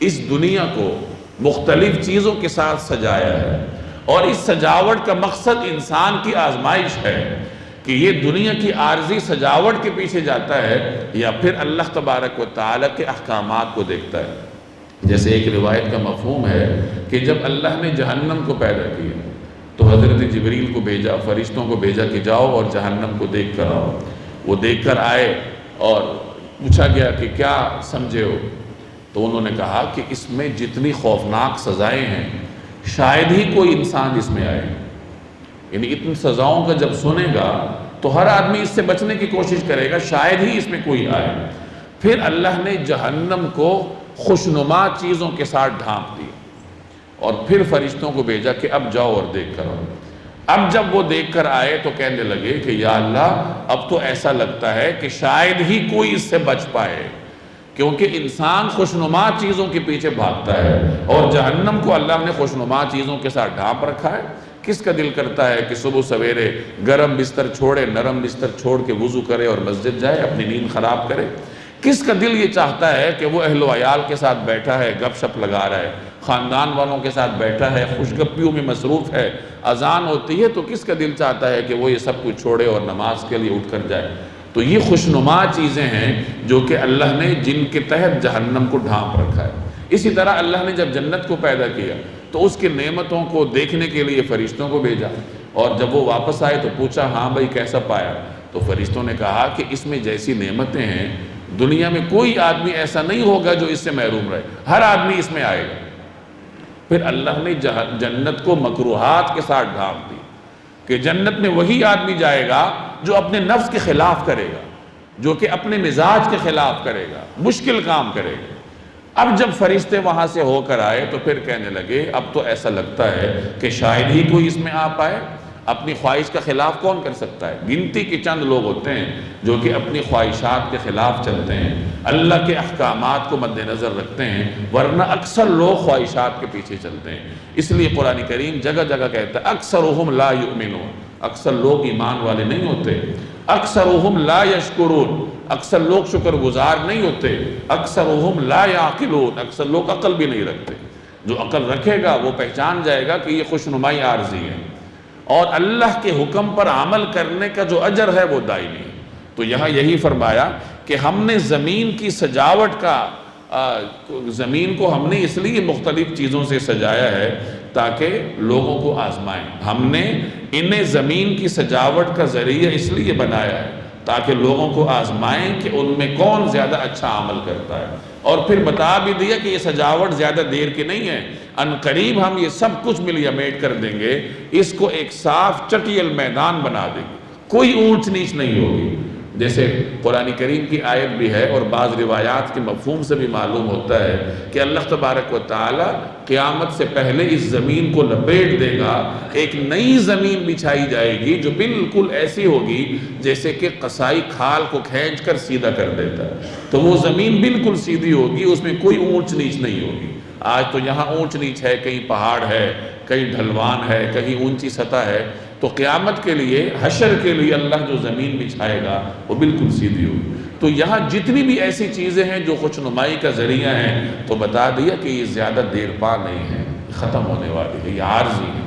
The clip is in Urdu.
اس دنیا کو مختلف چیزوں کے ساتھ سجایا ہے، اور اس سجاوٹ کا مقصد انسان کی آزمائش ہے کہ یہ دنیا کی عارضی سجاوٹ کے پیچھے جاتا ہے یا پھر اللہ تبارک و تعالیٰ کے احکامات کو دیکھتا ہے۔ جیسے ایک روایت کا مفہوم ہے کہ جب اللہ نے جہنم کو پیدا کیا تو حضرت جبریل کو بھیجا، فرشتوں کو بھیجا کہ جاؤ اور جہنم کو دیکھ کر آؤ۔ وہ دیکھ کر آئے اور پوچھا گیا کہ کیا سمجھے ہو؟ تو انہوں نے کہا کہ اس میں جتنی خوفناک سزائیں ہیں شاید ہی کوئی انسان اس میں آئے، یعنی اتنی سزاؤں کا جب سنے گا تو ہر آدمی اس سے بچنے کی کوشش کرے گا، شاید ہی اس میں کوئی آئے۔ پھر اللہ نے جہنم کو خوشنما چیزوں کے ساتھ ڈھانپ دی اور پھر فرشتوں کو بھیجا کہ اب جاؤ اور دیکھ کر آؤ۔ اب جب وہ دیکھ کر آئے تو کہنے لگے کہ یا اللہ اب تو ایسا لگتا ہے کہ شاید ہی کوئی اس سے بچ پائے، کیونکہ انسان خوشنما چیزوں کے پیچھے بھاگتا ہے اور جہنم کو اللہ نے خوشنما چیزوں کے ساتھ ڈھانپ رکھا ہے۔ کس کا دل کرتا ہے کہ صبح سویرے گرم بستر چھوڑے، نرم بستر چھوڑ کے وضو کرے اور مسجد جائے، اپنی نیند خراب کرے؟ کس کا دل یہ چاہتا ہے کہ وہ اہل و عیال کے ساتھ بیٹھا ہے، گپ شپ لگا رہا ہے، خاندان والوں کے ساتھ بیٹھا ہے، خوش گپیوں میں مصروف ہے، اذان ہوتی ہے تو کس کا دل چاہتا ہے کہ وہ یہ سب کچھ چھوڑے اور نماز کے لیے اٹھ کر جائے؟ تو یہ خوشنما چیزیں ہیں جو کہ اللہ نے جن کے تحت جہنم کو ڈھانپ رکھا ہے۔ اسی طرح اللہ نے جب جنت کو پیدا کیا تو اس کی نعمتوں کو دیکھنے کے لیے فرشتوں کو بھیجا، اور جب وہ واپس آئے تو پوچھا ہاں بھائی کیسا پایا؟ تو فرشتوں نے کہا کہ اس میں جیسی نعمتیں ہیں دنیا میں کوئی آدمی ایسا نہیں ہوگا جو اس سے محروم رہے، ہر آدمی اس میں آئے گا۔ پھر اللہ نے جنت کو مکروہات کے ساتھ ڈھانپ دی کہ جنت میں وہی آدمی جائے گا جو اپنے نفس کے خلاف کرے گا، جو کہ اپنے مزاج کے خلاف کرے گا، مشکل کام کرے گا۔ اب جب فرشتے وہاں سے ہو کر آئے تو پھر کہنے لگے اب تو ایسا لگتا ہے کہ شاید ہی کوئی اس میں آ پائے۔ اپنی خواہش کا خلاف کون کر سکتا ہے؟ گنتی کے چند لوگ ہوتے ہیں جو کہ اپنی خواہشات کے خلاف چلتے ہیں، اللہ کے احکامات کو مد نظر رکھتے ہیں، ورنہ اکثر لوگ خواہشات کے پیچھے چلتے ہیں۔ اس لیے قرآن کریم جگہ جگہ کہتا ہے اکثرهم لا یؤمنون، اکثر لوگ ایمان والے نہیں ہوتے، اکثرهم لا یشکرون، اکثر لوگ شکر گزار نہیں ہوتے، اکثرهم لا یعقلون، اکثر لوگ عقل بھی نہیں رکھتے۔ جو عقل رکھے گا وہ پہچان جائے گا کہ یہ خوشنمائی عارضی ہے، اور اللہ کے حکم پر عمل کرنے کا جو اجر ہے وہ دائمی ہے۔ تو یہاں یہی فرمایا کہ ہم نے زمین کی سجاوٹ کا زمین کو ہم نے اس لیے مختلف چیزوں سے سجایا ہے تاکہ لوگوں کو آزمائیں۔ ہم نے انہیں زمین کی سجاوٹ کا ذریعہ اس لیے بنایا ہے تاکہ لوگوں کو آزمائیں کہ ان میں کون زیادہ اچھا عمل کرتا ہے، اور پھر بتا بھی دیا کہ یہ سجاوٹ زیادہ دیر کی نہیں ہے، ان قریب ہم یہ سب کچھ ملیمیٹ کر دیں گے، اس کو ایک صاف چٹیل میدان بنا دیں گے، کوئی اونچ نیچ نہیں ہوگی۔ جیسے قرآن کریم کی آیت بھی ہے اور بعض روایات کے مفہوم سے بھی معلوم ہوتا ہے کہ اللہ تبارک و تعالی قیامت سے پہلے اس زمین کو لپیٹ دے گا، ایک نئی زمین بچھائی جائے گی جو بالکل ایسی ہوگی جیسے کہ قصائی کھال کو کھینچ کر سیدھا کر دیتا ہے، تو وہ زمین بالکل سیدھی ہوگی، اس میں کوئی اونچ نیچ نہیں ہوگی۔ آج تو یہاں اونچ نیچ ہے، کہیں پہاڑ ہے، کہیں ڈھلوان ہے، کہیں اونچی سطح ہے، تو قیامت کے لیے، حشر کے لیے اللہ جو زمین بچھائے گا وہ بالکل سیدھی ہوگی۔ تو یہاں جتنی بھی ایسی چیزیں ہیں جو خوشنمائی کا ذریعہ ہیں تو بتا دیا کہ یہ زیادہ دیر پا نہیں ہے، ختم ہونے والی ہے، یہ عارضی ہے۔